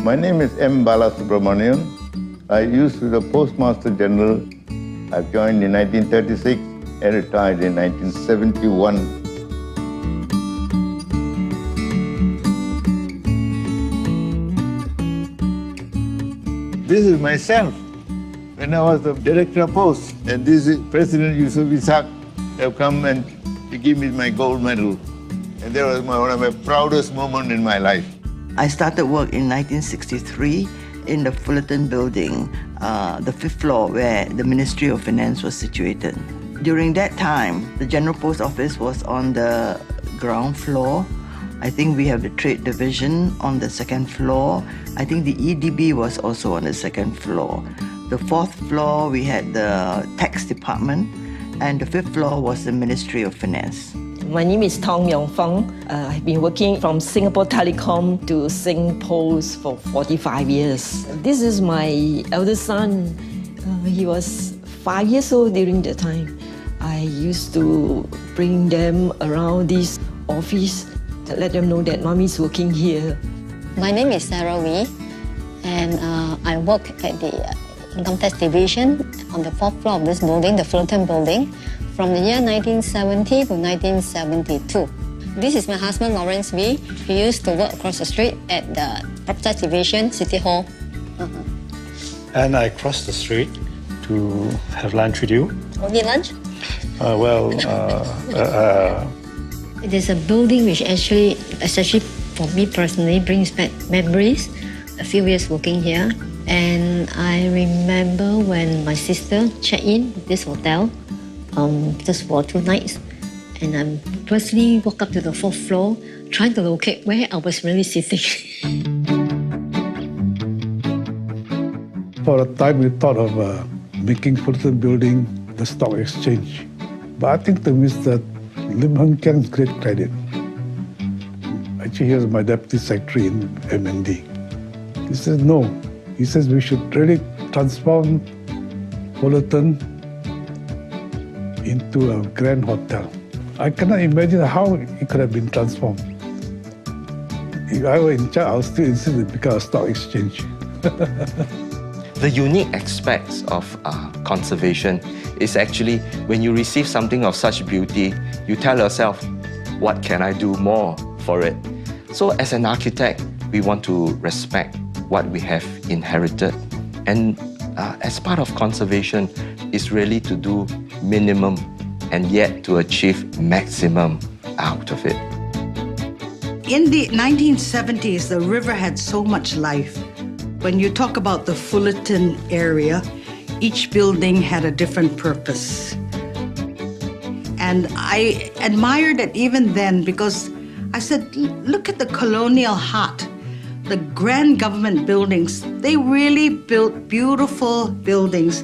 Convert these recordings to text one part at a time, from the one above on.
My name is M. Balasubramanian. I used to be the Postmaster General. I joined in 1936 and retired in 1971. This is myself when I was the Director of Post. And this is President Yusuf Ishaq have come and to give me my gold medal. And that was one of my proudest moments in my life. I started work in 1963 in the Fullerton Building, the 5th floor where the Ministry of Finance was situated. During that time, the General Post Office was on the ground floor. I think we have the Trade Division on the 2nd floor. I think the EDB was also on the 2nd floor. The 4th floor, we had the Tax Department, and the 5th floor was the Ministry of Finance. My name is Tong Myong Fong. I've been working from Singapore Telecom to Sing Post for 45 years. This is my eldest son. He was 5 years old during that time. I used to bring them around this office to let them know that Mommy's working here. My name is Sarah Wee, and I work at the Income Tax Division on the 4th floor of this building, the Fullerton Building, from the year 1970 to 1972. This is my husband, Lawrence Wee. He used to work across the street at the Property Tax Division, City Hall. And I crossed the street to have lunch with you. Only lunch? It is a building which actually, especially for me personally, brings back memories. A few years working here. And I remember when my sister checked in this hotel, just for 2 nights. And I personally walked up to the 4th floor, trying to locate where I was really sitting. For a time, we thought of making Fullerton Building the stock exchange. But I think to Mr. Lim Hung Kiang's great credit. Actually, he was my deputy secretary in MND. He says, no. He says we should really transform Fullerton into a grand hotel. I cannot imagine how it could have been transformed. If I were in charge, I would still insist it become a stock exchange. The unique aspects of conservation is actually when you receive something of such beauty, you tell yourself, what can I do more for it? So as an architect, we want to respect what we have inherited. And as part of conservation is really to do minimum and yet to achieve maximum out of it. In the 1970s, the river had so much life. When you talk about the Fullerton area, each building had a different purpose. And I admired it even then because I said, look at the colonial heart. The grand government buildings, they really built beautiful buildings.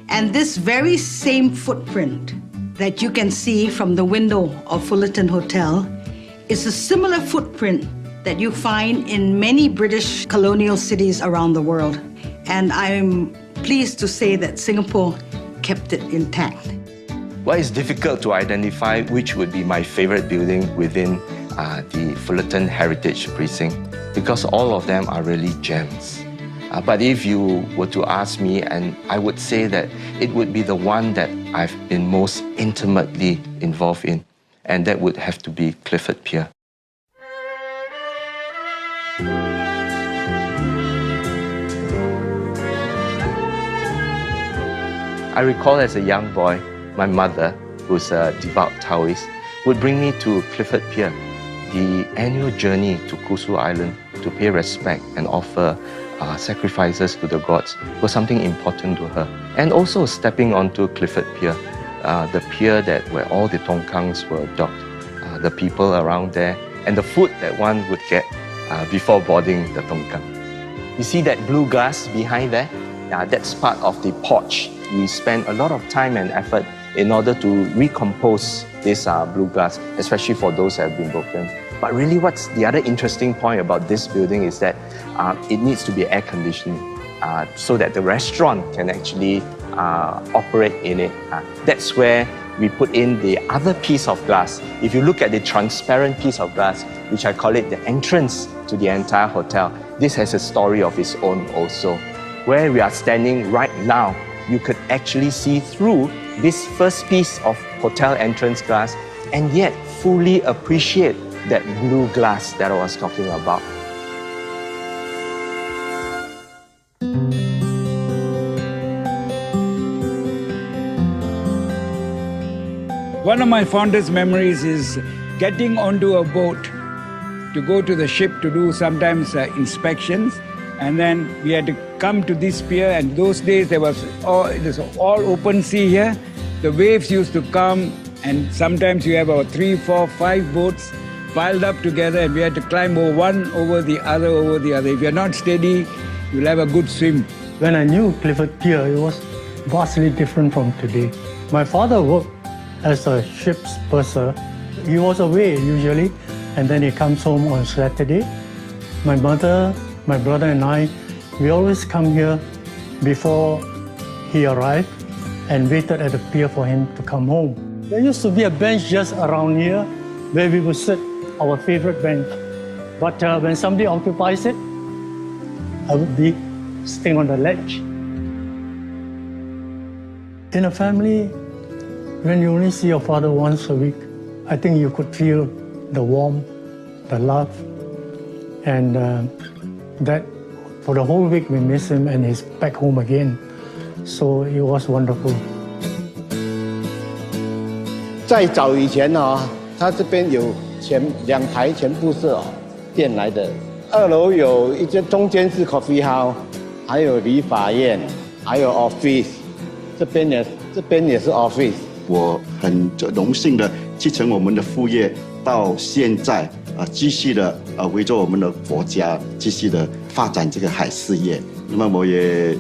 And this very same footprint that you can see from the window of Fullerton Hotel is a similar footprint that you find in many British colonial cities around the world. And I'm pleased to say that Singapore kept it intact. Well, it's difficult to identify which would be my favorite building within the Fullerton Heritage Precinct because all of them are really gems. But if you were to ask me, and I would say that it would be the one that I've been most intimately involved in, and that would have to be Clifford Pier. I recall as a young boy, my mother, who's a devout Taoist, would bring me to Clifford Pier, the annual journey to Kusu Island to pay respect and offer sacrifices to the gods was something important to her. And also stepping onto Clifford Pier, the pier where all the tongkangs were docked, the people around there, and the food that one would get before boarding the tongkang. You see that blue glass behind there? That's part of the porch. We spend a lot of time and effort in order to recompose this blue glass, especially for those that have been broken. But really what's the other interesting point about this building is that it needs to be air conditioning so that the restaurant can actually operate in it. That's where we put in the other piece of glass. If you look at the transparent piece of glass, which I call it the entrance to the entire hotel, this has a story of its own also. Where we are standing right now, you could actually see through this first piece of hotel entrance glass and yet fully appreciate that blue glass that I was talking about. One of my fondest memories is getting onto a boat to go to the ship to do sometimes inspections, and then we had to come to this pier, and those days it was all open sea here. The waves used to come, and sometimes you have about 3, 4, 5 boats piled up together, and we had to climb one over the other, over the other. If you're not steady, you'll have a good swim. When I knew Clifford Pier, it was vastly different from today. My father worked as a ship's purser. He was away usually, and then he comes home on Saturday. My mother, my brother and I, we always come here before he arrived and waited at the pier for him to come home. There used to be a bench just around here where we would sit, our favorite bench. But when somebody occupies it, I would be sitting on the ledge. In a family, when you only see your father once a week, I think you could feel the warmth, the love, and that for the whole week we miss him and he's back home again. So it was wonderful. 在早以前它这边有2台全部是电来的。2楼有一间，中间是 coffee house， 还有理发院，还有 office， 这边也是 office。我很荣幸的继承我们的父业，到现在继续的围着我们的国家继续的发展这个海事业。那么我也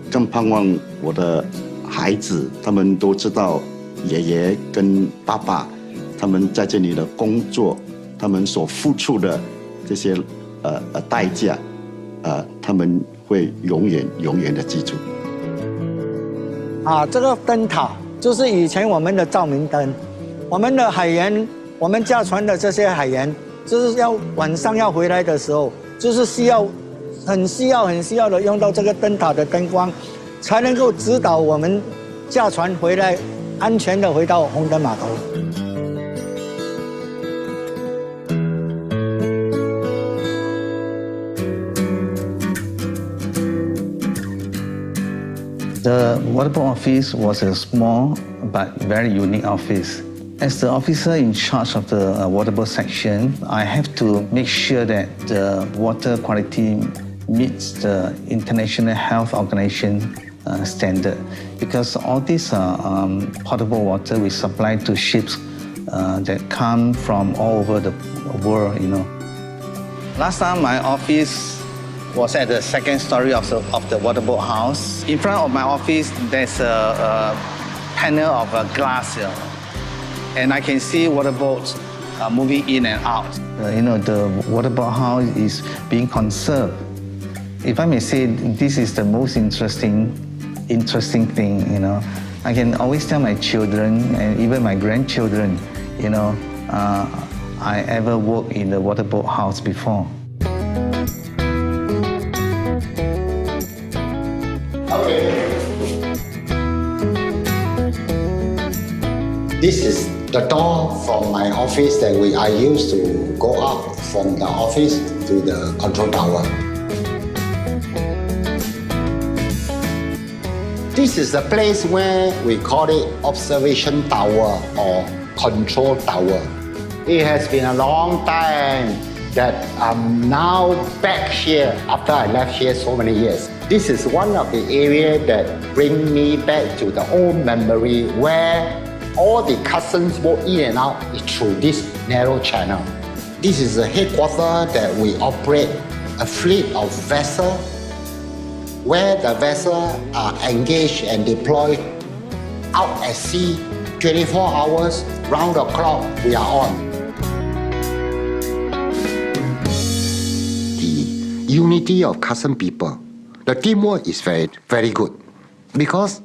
更盼望我的孩子，他们都知道爷爷跟爸爸他们在这里的工作，他们所付出的这些代价，他们会永远的记住。这个灯塔就是以前我们的照明灯，我们的海员，我们驾船的这些海员，就是要晚上要回来的时候，就是很需要的用到这个灯塔的灯光，才能够指导我们驾船回来，安全的回到红灯码头。The waterboard office was a small but very unique office. As the officer in charge of the waterboard section, I have to make sure that the water quality meets the International Health Organization standard, because all this potable water we supply to ships that come from all over the world, you know. Last time my office was at the second story of the waterboard house. In front of my office, there's a panel of glass here, and I can see waterboats moving in and out. The waterboard house is being conserved. If I may say, this is the most interesting thing, you know. I can always tell my children and even my grandchildren, you know, I ever worked in the waterboard house before. This is the door from my office that I used to go up from the office to the control tower. This is the place where we call it observation tower or control tower. It has been a long time that I'm now back here after I left here so many years. This is one of the areas that bring me back to the old memory where all the customs walk in and out through this narrow channel. This is the headquarters that we operate a fleet of vessels where the vessels are engaged and deployed out at sea 24 hours, round the clock, we are on. The unity of custom people, the teamwork is very, very good because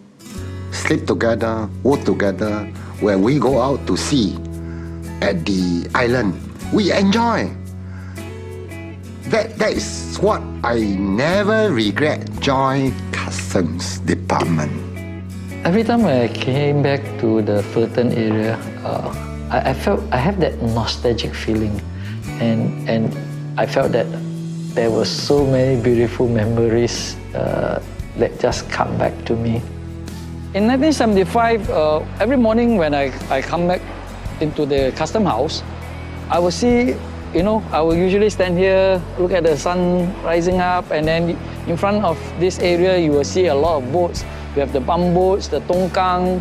sleep together, work together. When we go out to sea at the island, we enjoy. That is what I never regret joining customs department. Every time I came back to the Fullerton area, I felt I have that nostalgic feeling, and I felt that there were so many beautiful memories that just come back to me. In 1975, every morning when I come back into the custom house, I will see, I will usually stand here, look at the sun rising up, and then in front of this area, you will see a lot of boats. We have the bumboats, the tongkang,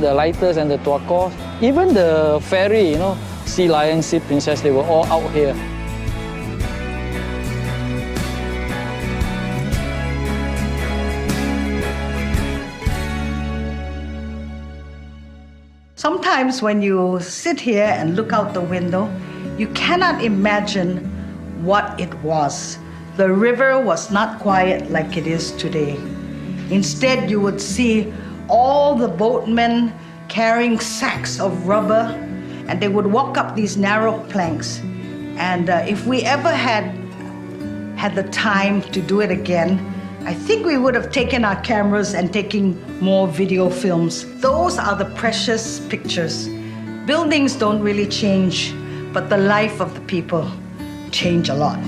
the lighters and the tuakos. Even the ferry, Sea Lion, Sea Princess, they were all out here. Sometimes when you sit here and look out the window, you cannot imagine what it was. The river was not quiet like it is today. Instead, you would see all the boatmen carrying sacks of rubber, and they would walk up these narrow planks. And if we ever had the time to do it again, I think we would have taken our cameras and taken more video films. Those are the precious pictures. Buildings don't really change, but the life of the people change a lot.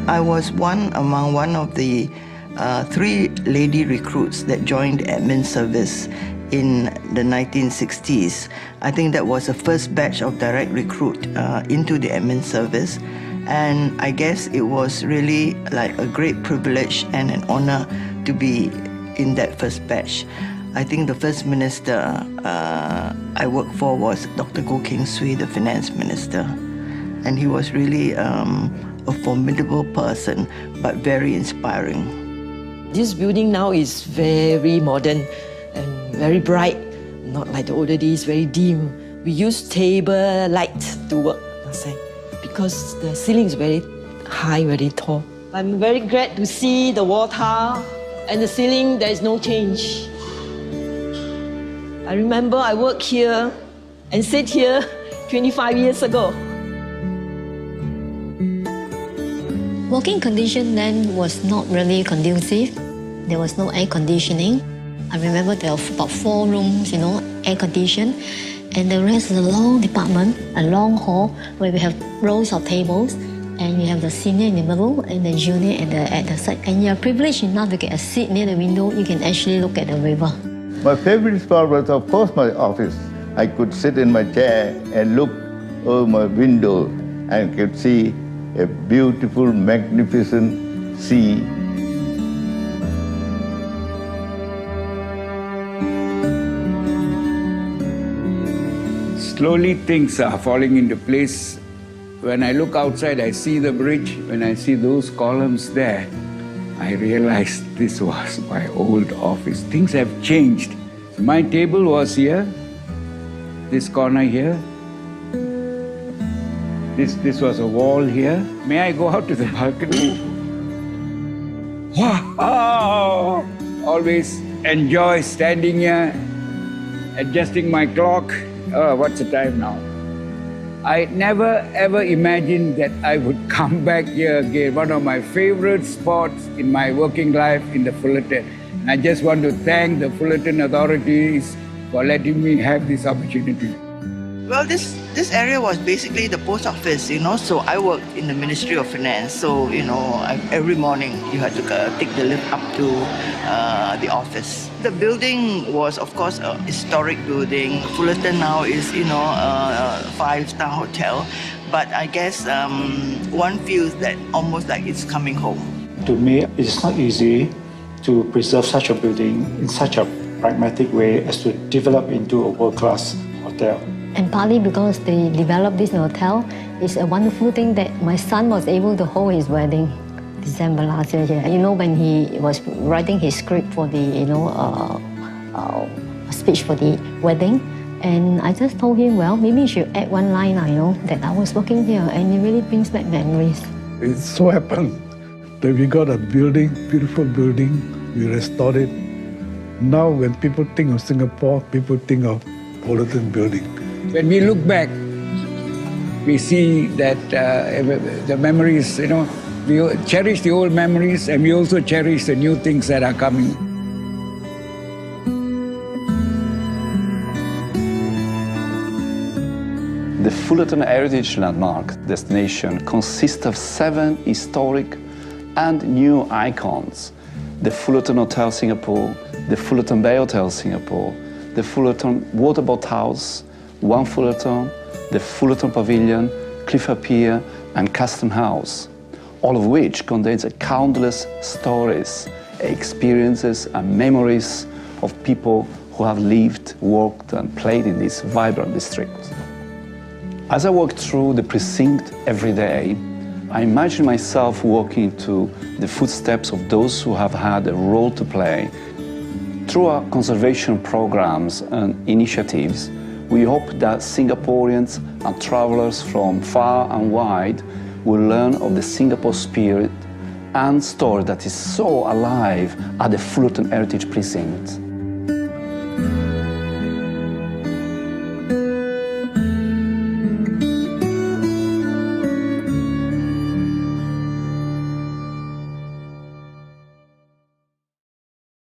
I was among one of the 3 lady recruits that joined the admin service in the 1960s. I think that was the first batch of direct recruit into the admin service. And I guess it was really like a great privilege and an honor to be in that first batch. I think the first minister I worked for was Dr. Goh Keng Swee, the finance minister. And he was really a formidable person, but very inspiring. This building now is very modern and very bright, not like the older days, very dim. We use table light to work, because the ceiling is very high, very tall. I'm very glad to see the wall tile and the ceiling, there is no change. I remember I worked here and sit here 25 years ago. Working condition then was not really conducive. There was no air conditioning. I remember there were about 4 rooms, air conditioned. And the rest is a long department, a long hall where we have rows of tables, and you have the senior in the middle and the junior at the side. And you're privileged enough to get a seat near the window. You can actually look at the river. My favorite spot was, of course, my office. I could sit in my chair and look over my window and could see a beautiful, magnificent sea. Slowly things are falling into place. When I look outside, I see the bridge. When I see those columns there, I realized this was my old office. Things have changed. So my table was here, this corner here. This was a wall here. May I go out to the balcony? Wow! Always enjoy standing here, adjusting my clock. Oh, what's the time now? I never ever imagined that I would come back here again. One of my favorite spots in my working life in the Fullerton. And I just want to thank the Fullerton authorities for letting me have this opportunity. Well, this area was basically the post office, so I worked in the Ministry of Finance. So, every morning you had to take the lift up to the office. The building was, of course, a historic building. Fullerton now is, a 5-star hotel. But I guess one feels that almost like it's coming home. To me, it's not easy to preserve such a building in such a pragmatic way as to develop into a world-class hotel. And partly because they developed this hotel, it's a wonderful thing that my son was able to hold his wedding December last year here. When he was writing his script for the, speech for the wedding, and I just told him, well, maybe you should add one line, that I was working here, and it really brings back memories. It so happened that we got a building, beautiful building, we restored it. Now when people think of Singapore, people think of Fullerton Building. When we look back, we see that the memories, we cherish the old memories and we also cherish the new things that are coming. The Fullerton Heritage Landmark destination consists of 7 historic and new icons. The Fullerton Hotel Singapore, the Fullerton Bay Hotel Singapore, the Fullerton Waterboat House, One Fullerton, the Fullerton Pavilion, Clifford Pier and Custom House, all of which contains countless stories, experiences and memories of people who have lived, worked and played in this vibrant district. As I walk through the precinct every day, I imagine myself walking to the footsteps of those who have had a role to play. Through our conservation programs and initiatives, we hope that Singaporeans and travelers from far and wide will learn of the Singapore spirit and story that is so alive at the Fullerton Heritage Precinct.